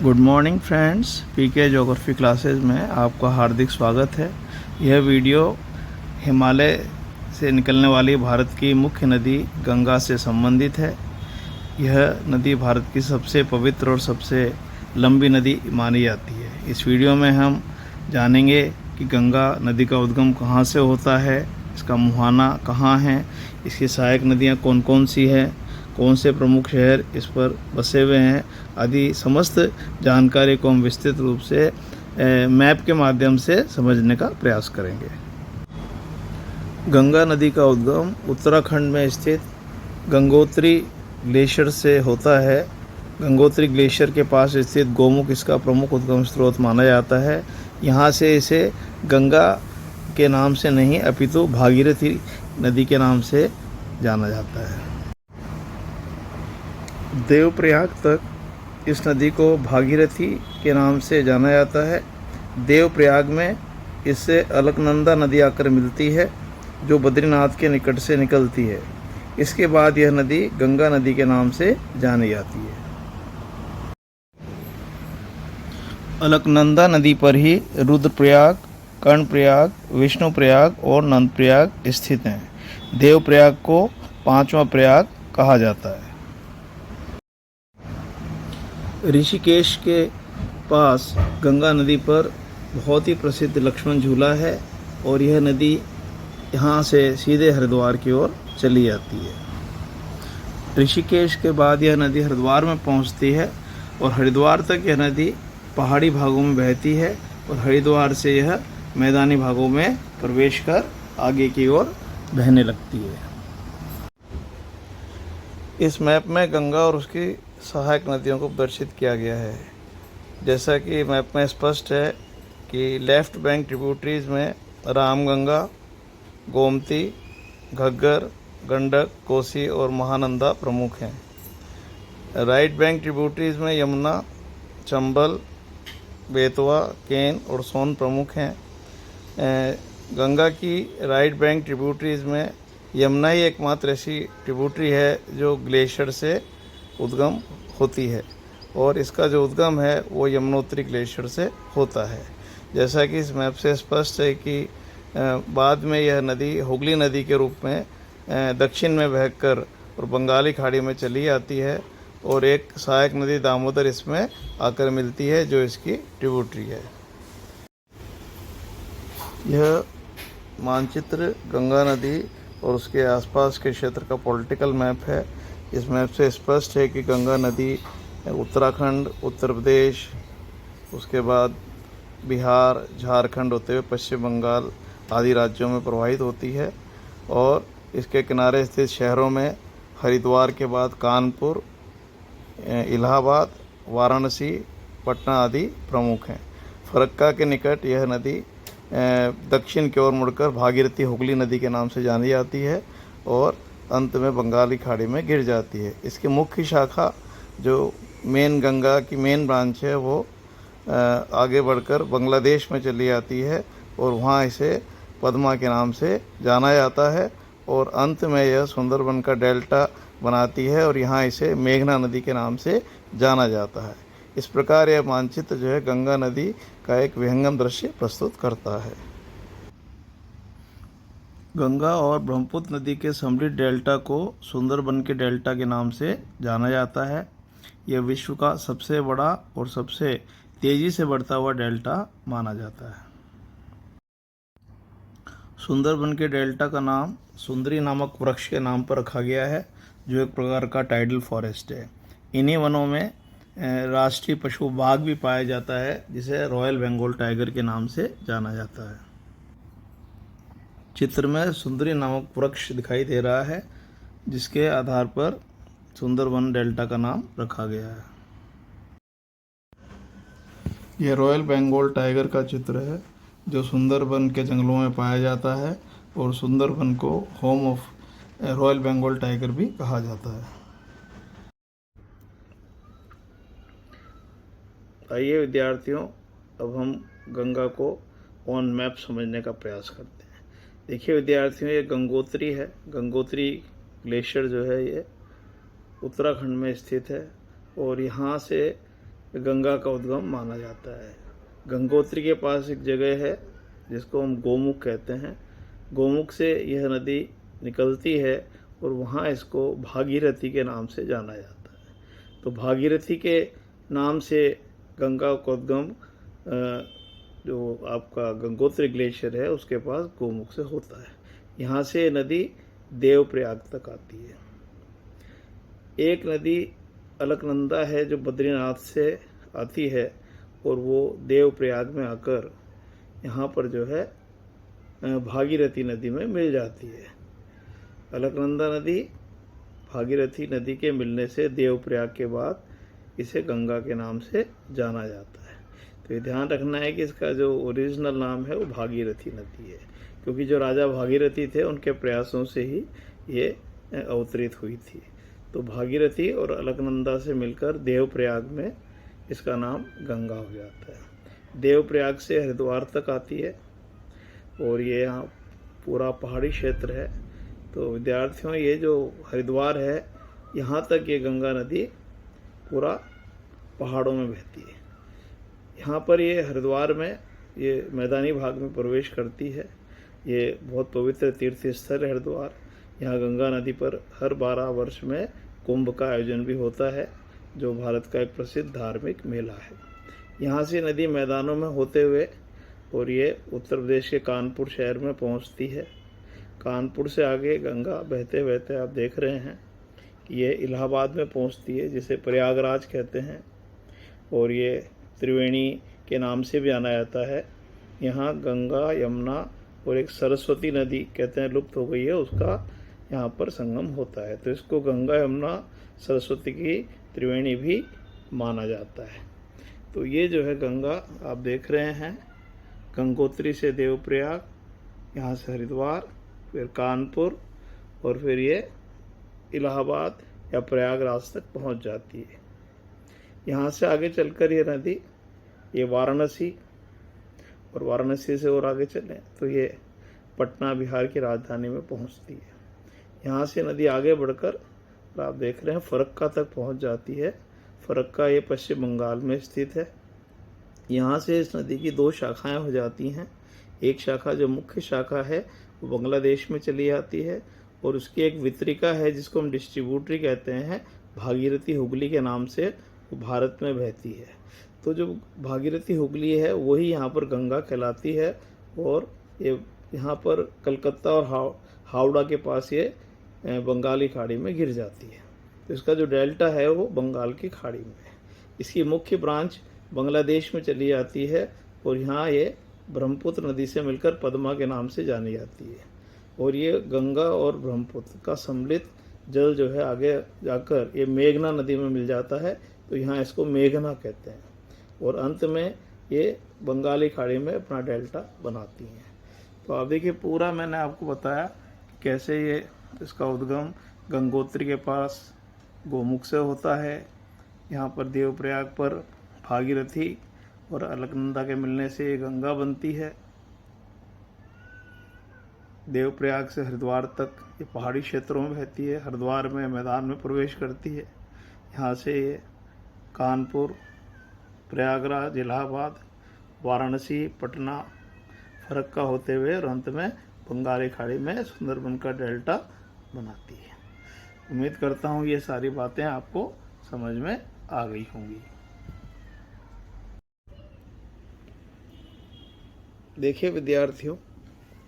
Good morning friends, पीके geography classes में आपका हार्दिक स्वागत है। यह वीडियो हिमालय से निकलने वाली भारत की मुख्य नदी गंगा से संबंधित है। यह नदी भारत की सबसे पवित्र और सबसे लंबी नदी मानी जाती है। इस वीडियो में हम जानेंगे कि गंगा नदी का उद्गम कहाँ से होता है, इसका मुहाना कहाँ है, इसकी सहायक नदियाँ कौन कौन सी हैं, कौन से प्रमुख शहर इस पर बसे हुए हैं आदि समस्त जानकारी को हम विस्तृत रूप से मैप के माध्यम से समझने का प्रयास करेंगे। गंगा नदी का उद्गम उत्तराखंड में स्थित गंगोत्री ग्लेशियर से होता है। गंगोत्री ग्लेशियर के पास स्थित गोमुख इसका प्रमुख उद्गम स्रोत माना जाता है। यहाँ से इसे गंगा के नाम से नहीं अपितु भागीरथी नदी के नाम से जाना जाता है। देवप्रयाग तक इस नदी को भागीरथी के नाम से जाना जाता है। देवप्रयाग में इससे अलकनंदा नदी आकर मिलती है जो बद्रीनाथ के निकट से निकलती है। इसके बाद यह नदी गंगा नदी के नाम से जानी जाती है। अलकनंदा नदी पर ही रुद्रप्रयाग, कर्णप्रयाग, विष्णुप्रयाग और नंदप्रयाग स्थित हैं। देवप्रयाग को पांचवा प्रयाग कहा जाता है। ऋषिकेश के पास गंगा नदी पर बहुत ही प्रसिद्ध लक्ष्मण झूला है और यह नदी यहाँ से सीधे हरिद्वार की ओर चली जाती है। ऋषिकेश के बाद यह नदी हरिद्वार में पहुँचती है और हरिद्वार तक यह नदी पहाड़ी भागों में बहती है और हरिद्वार से यह मैदानी भागों में प्रवेश कर आगे की ओर बहने लगती है। इस मैप में गंगा और उसकी सहायक नदियों को प्रदर्शित किया गया है। जैसा कि मैप में स्पष्ट है कि लेफ्ट बैंक ट्रिब्यूटरीज में रामगंगा, गोमती, घग्गर, गंडक, कोसी और महानंदा प्रमुख हैं। राइट बैंक ट्रिब्यूटरीज में यमुना, चंबल, बेतवा, केन और सोन प्रमुख हैं। गंगा की राइट बैंक ट्रिब्यूटरीज में यमुना ही एकमात्र ऐसी ट्रिब्यूटरी है जो ग्लेशियर से उद्गम होती है और इसका जो उद्गम है वो यमुनोत्री ग्लेशियर से होता है। जैसा कि इस मैप से स्पष्ट है कि बाद में यह नदी हुगली नदी के रूप में दक्षिण में बहकर और बंगाली खाड़ी में चली आती है और एक सहायक नदी दामोदर इसमें आकर मिलती है जो इसकी ट्रिब्यूटरी है। यह मानचित्र गंगा नदी और उसके आसपास के क्षेत्र का पॉलिटिकल मैप है। इस मैप से स्पष्ट है कि गंगा नदी उत्तराखंड, उत्तर प्रदेश, उसके बाद बिहार, झारखंड होते हुए पश्चिम बंगाल आदि राज्यों में प्रवाहित होती है और इसके किनारे स्थित शहरों में हरिद्वार के बाद कानपुर, इलाहाबाद, वाराणसी, पटना आदि प्रमुख हैं। फरक्का के निकट यह नदी दक्षिण की ओर मुड़कर भागीरथी हुगली नदी के नाम से जानी जाती है और अंत में बंगाली खाड़ी में गिर जाती है। इसकी मुख्य शाखा जो मेन गंगा की मेन ब्रांच है वो आगे बढ़कर बांग्लादेश में चली जाती है और वहाँ इसे पद्मा के नाम से जाना जाता है और अंत में यह सुंदरबन का डेल्टा बनाती है और यहाँ इसे मेघना नदी के नाम से जाना जाता है। इस प्रकार यह मानचित्र जो है गंगा नदी का एक विहंगम दृश्य प्रस्तुत करता है। गंगा और ब्रह्मपुत्र नदी के समृद्ध डेल्टा को सुंदरबन के डेल्टा के नाम से जाना जाता है। यह विश्व का सबसे बड़ा और सबसे तेजी से बढ़ता हुआ डेल्टा माना जाता है। सुंदरबन के डेल्टा का नाम सुंदरी नामक वृक्ष के नाम पर रखा गया है जो एक प्रकार का टाइडल फॉरेस्ट है। इन्हीं वनों में राष्ट्रीय पशु बाघ भी पाया जाता है जिसे रॉयल बंगाल टाइगर के नाम से जाना जाता है। चित्र में सुंदरी नामक वृक्ष दिखाई दे रहा है जिसके आधार पर सुंदरबन डेल्टा का नाम रखा गया है। यह रॉयल बंगाल टाइगर का चित्र है जो सुंदरबन के जंगलों में पाया जाता है और सुंदरबन को home of royal Bengal tiger भी कहा जाता है। आइए विद्यार्थियों, अब हम गंगा को ऑन मैप समझने का प्रयास करते हैं। देखिए विद्यार्थियों, ये गंगोत्री है। गंगोत्री ग्लेशियर जो है ये उत्तराखंड में स्थित है और यहाँ से गंगा का उद्गम माना जाता है। गंगोत्री के पास एक जगह है जिसको हम गोमुख कहते हैं। गोमुख से यह नदी निकलती है और वहाँ इसको भागीरथी के नाम से जाना जाता है। तो भागीरथी के नाम से गंगा का उद्गम जो आपका गंगोत्री ग्लेशियर है उसके पास गोमुख से होता है। यहाँ से नदी देवप्रयाग तक आती है। एक नदी अलकनंदा है जो बद्रीनाथ से आती है और वो देवप्रयाग में आकर यहाँ पर जो है भागीरथी नदी में मिल जाती है। अलकनंदा नदी भागीरथी नदी के मिलने से देवप्रयाग के बाद इसे गंगा के नाम से जाना जाता है। तो ये ध्यान रखना है कि इसका जो ओरिजिनल नाम है वो भागीरथी नदी है, क्योंकि जो राजा भागीरथी थे उनके प्रयासों से ही ये अवतरित हुई थी। तो भागीरथी और अलकनंदा से मिलकर देवप्रयाग में इसका नाम गंगा हो जाता है। देवप्रयाग से हरिद्वार तक आती है और ये यहाँ पूरा पहाड़ी क्षेत्र है। तो विद्यार्थियों, ये जो हरिद्वार है यहाँ तक ये गंगा नदी पूरा पहाड़ों में बहती है। यहाँ पर ये हरिद्वार में ये मैदानी भाग में प्रवेश करती है। ये बहुत पवित्र तीर्थ स्थल है हरिद्वार। यहाँ गंगा नदी पर हर 12 वर्ष में कुंभ का आयोजन भी होता है, जो भारत का एक प्रसिद्ध धार्मिक मेला है। यहाँ से नदी मैदानों में होते हुए और ये उत्तर प्रदेश के कानपुर शहर में पहुँचती है। कानपुर से आगे गंगा बहते बहते आप देख रहे हैं कि ये इलाहाबाद में पहुँचती है, जिसे प्रयागराज कहते हैं, और ये त्रिवेणी के नाम से भी जाना जाता है। यहाँ गंगा, यमुना और एक सरस्वती नदी कहते हैं लुप्त हो गई है, उसका यहाँ पर संगम होता है। तो इसको गंगा, यमुना, सरस्वती की त्रिवेणी भी माना जाता है। तो ये जो है गंगा आप देख रहे हैं, गंगोत्री से देवप्रयाग, यहाँ से हरिद्वार, फिर कानपुर और फिर ये इलाहाबाद या प्रयागराज तक पहुँच जाती है। यहाँ से आगे चलकर ये नदी ये वाराणसी, और वाराणसी से और आगे चलें तो ये पटना बिहार की राजधानी में पहुँचती है। यहाँ से नदी आगे बढ़कर आप देख रहे हैं फरक्का तक पहुँच जाती है। फरक्का ये पश्चिम बंगाल में स्थित है। यहाँ से इस नदी की 2 शाखाएं हो जाती हैं। एक शाखा जो मुख्य शाखा है वो बांग्लादेश में चली जाती है, और उसकी एक वितरिका है जिसको हम डिस्ट्रीब्यूटरी कहते हैं, भागीरथी हुगली के नाम से, वो भारत में बहती है। तो जो भागीरथी हुगली है वही यहाँ पर गंगा कहलाती है, और ये यहाँ पर कलकत्ता और हावड़ा के पास ये बंगाली खाड़ी में गिर जाती है। तो इसका जो डेल्टा है वो बंगाल की खाड़ी में है। इसकी मुख्य ब्रांच बांग्लादेश में चली जाती है, और यहाँ ये ब्रह्मपुत्र नदी से मिलकर पद्मा के नाम से जानी जाती है। और ये गंगा और ब्रह्मपुत्र का सम्मिलित जल जो है आगे जाकर ये मेघना नदी में मिल जाता है, तो यहाँ इसको मेघना कहते हैं, और अंत में ये बंगाली खाड़ी में अपना डेल्टा बनाती हैं। तो आप देखिए, पूरा मैंने आपको बताया कैसे ये इसका उद्गम गंगोत्री के पास गोमुख से होता है। यहाँ पर देवप्रयाग पर भागीरथी और अलकनंदा के मिलने से ये गंगा बनती है। देवप्रयाग से हरिद्वार तक ये पहाड़ी क्षेत्रों में बहती है। हरिद्वार में मैदान में प्रवेश करती है। यहाँ से ये कानपुर, प्रयागराज, इलाहाबाद, वाराणसी, पटना, फरक्का होते हुए और अंत में बंगाली खाड़ी में सुंदरबन का डेल्टा बनाती है। उम्मीद करता हूँ ये सारी बातें आपको समझ में आ गई होंगी। देखिए विद्यार्थियों,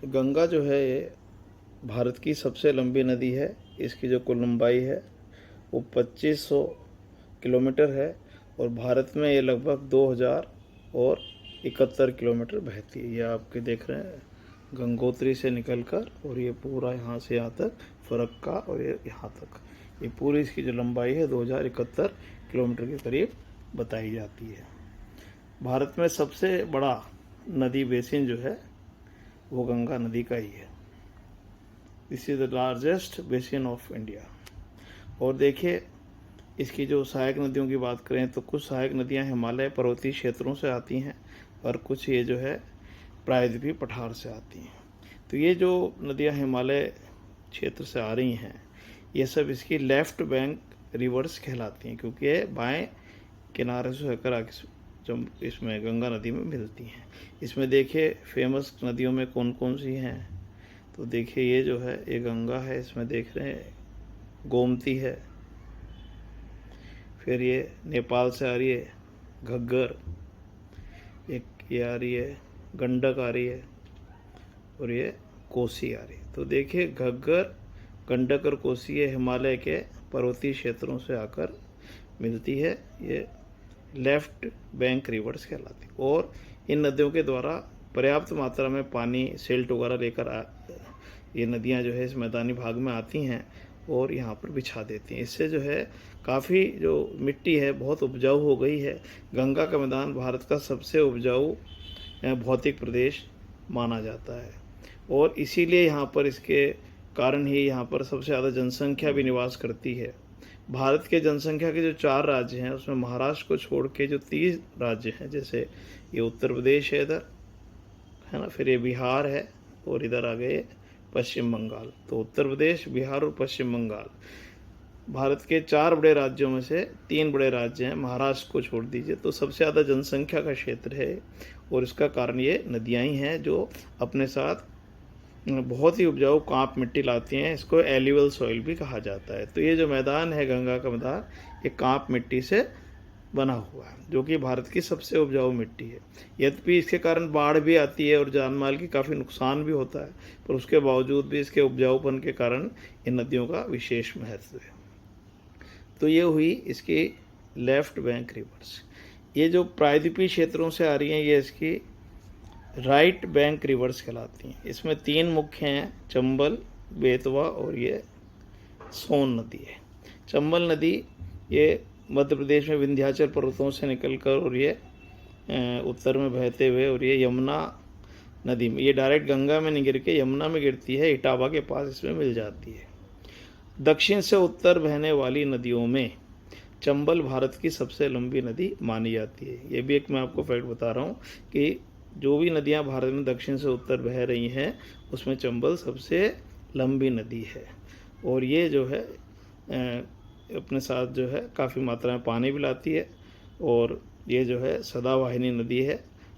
गंगा जो है ये भारत की सबसे लंबी नदी है। इसकी जो कुल लंबाई है वो 2500 किलोमीटर है, और भारत में ये लगभग 2071 किलोमीटर बहती है। ये आपके देख रहे हैं गंगोत्री से निकलकर, और ये पूरा यहाँ से यहाँ तक फरक्का, और ये यहाँ तक, ये पूरी इसकी जो लंबाई है 2071 किलोमीटर के करीब बताई जाती है। भारत में सबसे बड़ा नदी बेसिन जो है वो गंगा नदी का ही है। This is the largest basin of India. और देखिए, इसकी जो सहायक नदियों की बात करें तो कुछ सहायक नदियां हिमालय पर्वतीय क्षेत्रों से आती हैं, और कुछ ये जो है प्रायद्वीपीय पठार से आती हैं। तो ये जो नदियां हिमालय क्षेत्र से आ रही हैं, ये सब इसकी लेफ्ट बैंक रिवर्स कहलाती हैं, क्योंकि ये बाएं किनारे से होकर आके इसमें गंगा नदी में मिलती हैं। इसमें देखिए फेमस नदियों में कौन कौन सी हैं। तो देखिए ये जो है ये गंगा है, इसमें देख रहे हैं गोमती है, फिर ये नेपाल से आ रही है घग्गर, एक ये आ रही है गंडक आ रही है, और ये कोसी आ रही है। तो देखिए घग्गर, गंडक और कोसी ये हिमालय के पर्वतीय क्षेत्रों से आकर मिलती है। ये लेफ्ट बैंक रिवर्स कहलाती है, और इन नदियों के द्वारा पर्याप्त मात्रा में पानी सिल्ट वगैरह लेकर ये नदियां जो है इस मैदानी भाग में आती हैं और यहाँ पर बिछा देती हैं। इससे जो है काफ़ी जो मिट्टी है बहुत उपजाऊ हो गई है। गंगा का मैदान भारत का सबसे उपजाऊ भौतिक प्रदेश माना जाता है, और इसीलिए यहाँ पर इसके कारण ही यहाँ पर सबसे ज़्यादा जनसंख्या भी निवास करती है। भारत के जनसंख्या के जो 4 राज्य हैं उसमें महाराष्ट्र को छोड़ के जो 30 राज्य हैं, जैसे ये उत्तर प्रदेश है इधर, है ना, फिर ये बिहार है, और इधर आ गए पश्चिम बंगाल। तो उत्तर प्रदेश, बिहार और पश्चिम बंगाल भारत के 4 बड़े राज्यों में से 3 बड़े राज्य हैं। महाराष्ट्र को छोड़ दीजिए तो सबसे ज़्यादा जनसंख्या का क्षेत्र है, और इसका कारण ये नदियाँ ही हैं जो अपने साथ बहुत ही उपजाऊ कांप मिट्टी लाती हैं। इसको एल्यूवल सॉइल भी कहा जाता है। तो ये जो मैदान है गंगा का मैदान, ये कांप मिट्टी से बना हुआ है, जो कि भारत की सबसे उपजाऊ मिट्टी है। यद्यपि इसके कारण बाढ़ भी आती है और जान माल की काफ़ी नुकसान भी होता है, पर उसके बावजूद भी इसके उपजाऊपन के कारण इन नदियों का विशेष महत्व है। तो ये हुई इसकी लेफ्ट बैंक रिवर्स। ये जो प्रायद्वीपीय क्षेत्रों से आ रही हैं ये इसकी राइट बैंक रिवर्स कहलाती हैं। इसमें 3 मुख्य हैं, चंबल, बेतवा और ये सोन नदी है। चंबल नदी ये मध्य प्रदेश में विंध्याचल पर्वतों से निकलकर और ये उत्तर में बहते हुए और ये यमुना नदी में, ये डायरेक्ट गंगा में नहीं गिर के यमुना में गिरती है, इटावा के पास इसमें मिल जाती है। दक्षिण से उत्तर बहने वाली नदियों में चंबल भारत की सबसे लंबी नदी मानी जाती है। ये भी एक मैं आपको फैक्ट बता रहा हूँ कि जो भी नदियाँ भारत में दक्षिण से उत्तर बह रही हैं उसमें चंबल सबसे लंबी नदी है, और ये जो है अपने साथ जो है काफ़ी मात्रा में पानी भी लाती है, और ये जो है सदावाहिनी नदी है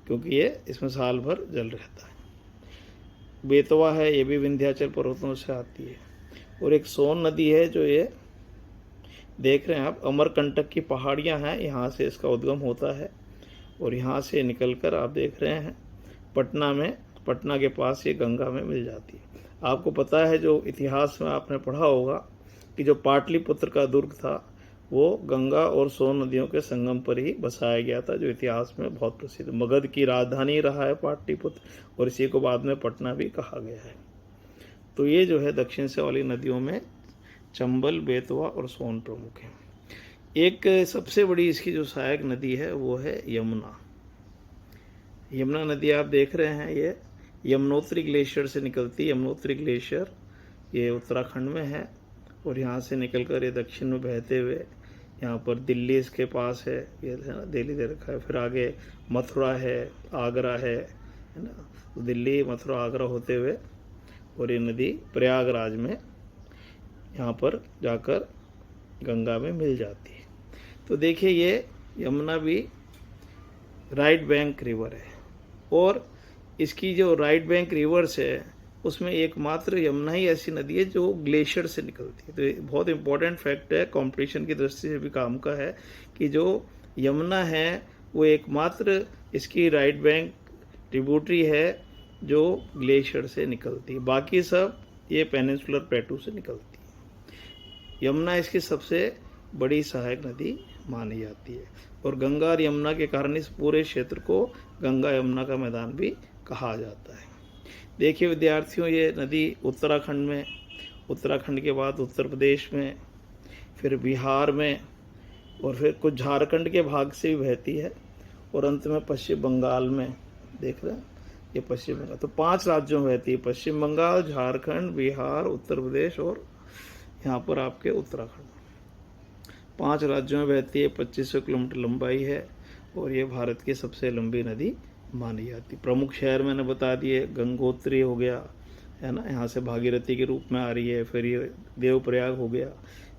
क्योंकि ये इसमें साल भर जल रहता है। बेतवा है, ये भी विंध्याचल पर्वतों से आती है, और एक सोन नदी है जो ये देख रहे हैं आप, अमरकंटक की पहाड़ियाँ हैं, यहाँ से इसका उद्गम होता है, और यहाँ से निकलकर आप देख रहे हैं पटना के पास ये गंगा में मिल जाती है। आपको पता है जो इतिहास में आपने पढ़ा होगा कि जो पाटलिपुत्र का दुर्ग था वो गंगा और सोन नदियों के संगम पर ही बसाया गया था, जो इतिहास में बहुत प्रसिद्ध मगध की राजधानी रहा है पाटलिपुत्र, और इसी को बाद में पटना भी कहा गया है। तो ये जो है दक्षिण से वाली नदियों में चंबल, बेतवा और सोन प्रमुख हैं। एक सबसे बड़ी इसकी जो सहायक नदी है वो है यमुना। यमुना नदी आप देख रहे हैं, ये यमुनोत्री ग्लेशियर से निकलती है। यमुनोत्री ग्लेशियर ये उत्तराखंड में है, और यहाँ से निकलकर ये दक्षिण में बहते हुए यहाँ पर दिल्ली इसके पास है, ये है ना, दिल्ली दे रखा है, फिर आगे मथुरा है, आगरा है ना, तो दिल्ली, मथुरा, आगरा होते हुए और ये नदी प्रयागराज में यहाँ पर जाकर गंगा में मिल जाती है। तो देखिए ये यमुना भी राइट बैंक रिवर है, और इसकी जो राइट बैंक रिवर्स है उसमें एकमात्र यमुना ही ऐसी नदी है जो ग्लेशियर से निकलती है। तो ये बहुत इंपॉर्टेंट फैक्ट है, कंपटीशन की दृष्टि से भी काम का है कि जो यमुना है वो एकमात्र इसकी राइट बैंक ट्रिब्यूटरी है जो ग्लेशियर से निकलती है, बाकी सब ये पेनिनसुलर प्लेटू से निकलती है। यमुना इसकी सबसे बड़ी सहायक नदी मानी जाती है, और गंगा और यमुना के कारण इस पूरे क्षेत्र को गंगा यमुना का मैदान भी कहा जाता है। देखिए विद्यार्थियों, ये नदी उत्तराखंड में, उत्तराखंड के बाद उत्तर प्रदेश में, फिर बिहार में, और फिर कुछ झारखंड के भाग से भी बहती है, और अंत में पश्चिम बंगाल में। देख रहे हैं ये पश्चिम बंगाल, तो 5 राज्यों में बहती है, पश्चिम बंगाल, झारखंड, बिहार, उत्तर प्रदेश और यहाँ पर आपके उत्तराखंड। 5 राज्यों में बहती है, 2500 किलोमीटर लंबाई है, और ये भारत की सबसे लंबी नदी मानी जाती। प्रमुख शहर मैंने बता दिए, गंगोत्री हो गया, है ना, यहाँ से भागीरथी के रूप में आ रही है, फिर ये देवप्रयाग हो गया,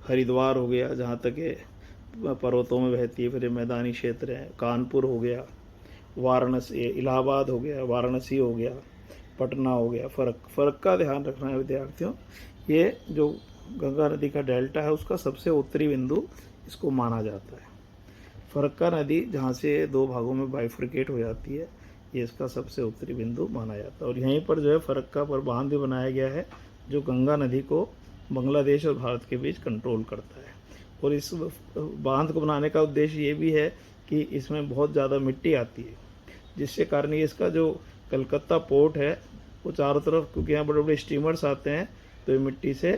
हरिद्वार हो गया, जहाँ तक ये पर्वतों में बहती है, फिर ये मैदानी क्षेत्र है। कानपुर हो गया, वाराणसी, इलाहाबाद हो गया, वाराणसी हो गया, पटना हो गया। फ़र्क का ध्यान रखना है विद्यार्थियों। ये जो गंगा नदी का डेल्टा है उसका सबसे उत्तरी बिंदु इसको माना जाता है। फरक्का नदी जहाँ से दो भागों में बाइफर्केट हो जाती है, ये इसका सबसे उत्तरी बिंदु माना जाता है। और यहीं पर जो है फरक्का पर बांध भी बनाया गया है जो गंगा नदी को बांग्लादेश और भारत के बीच कंट्रोल करता है। और इस बांध को बनाने का उद्देश्य ये भी है कि इसमें बहुत ज़्यादा मिट्टी आती है, जिससे कारण ये इसका जो कलकत्ता पोर्ट है वो चारों तरफ, क्योंकि यहाँ बड़े बड़े स्टीमर्स आते हैं तो ये मिट्टी से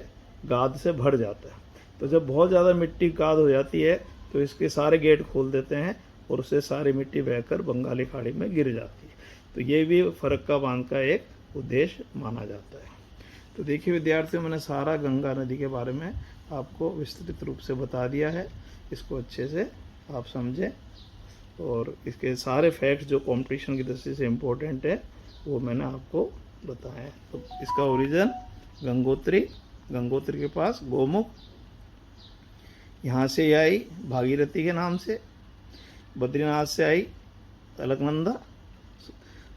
गाद से भर जाता है। तो जब बहुत ज़्यादा मिट्टी गाद हो जाती है तो इसके सारे गेट खोल देते हैं और उससे सारी मिट्टी बहकर बंगाली खाड़ी में गिर जाती है। तो ये भी फरक्का बांध का एक उद्देश्य माना जाता है। तो देखिए विद्यार्थियों, मैंने सारा गंगा नदी के बारे में आपको विस्तृत रूप से बता दिया है। इसको अच्छे से आप समझें और इसके सारे फैक्ट्स जो कंपटीशन की दृष्टि से इम्पोर्टेंट है वो मैंने आपको बताया। तो इसका ओरिजिन गंगोत्री, गंगोत्री के पास गोमुख, यहाँ से आई भागीरथी के नाम से, बद्रीनाथ से आई अलकनंदा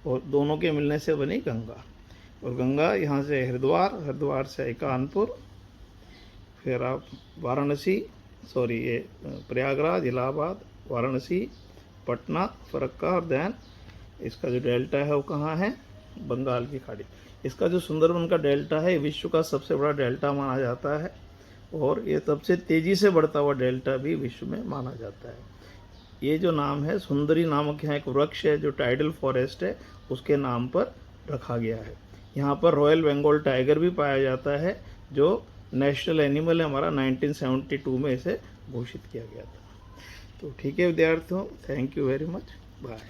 और दोनों के मिलने से बनी गंगा। और गंगा यहाँ से हरिद्वार, हरिद्वार से आई कानपुर, फिर आप वाराणसी, ये प्रयागराज, इलाहाबाद, वाराणसी, पटना, फरक्का और देन इसका जो डेल्टा है वो कहाँ है, बंगाल की खाड़ी। इसका जो सुंदरबन का डेल्टा है विश्व का सबसे बड़ा डेल्टा माना जाता है और ये सबसे तेज़ी से बढ़ता हुआ डेल्टा भी विश्व में माना जाता है। ये जो नाम है सुंदरी नामक यहाँ एक वृक्ष है जो टाइडल फॉरेस्ट है उसके नाम पर रखा गया है। यहाँ पर रॉयल बंगाल टाइगर भी पाया जाता है जो नेशनल एनिमल है हमारा, 1972 में इसे घोषित किया गया था। तो ठीक है विद्यार्थियों, thank you very much, bye.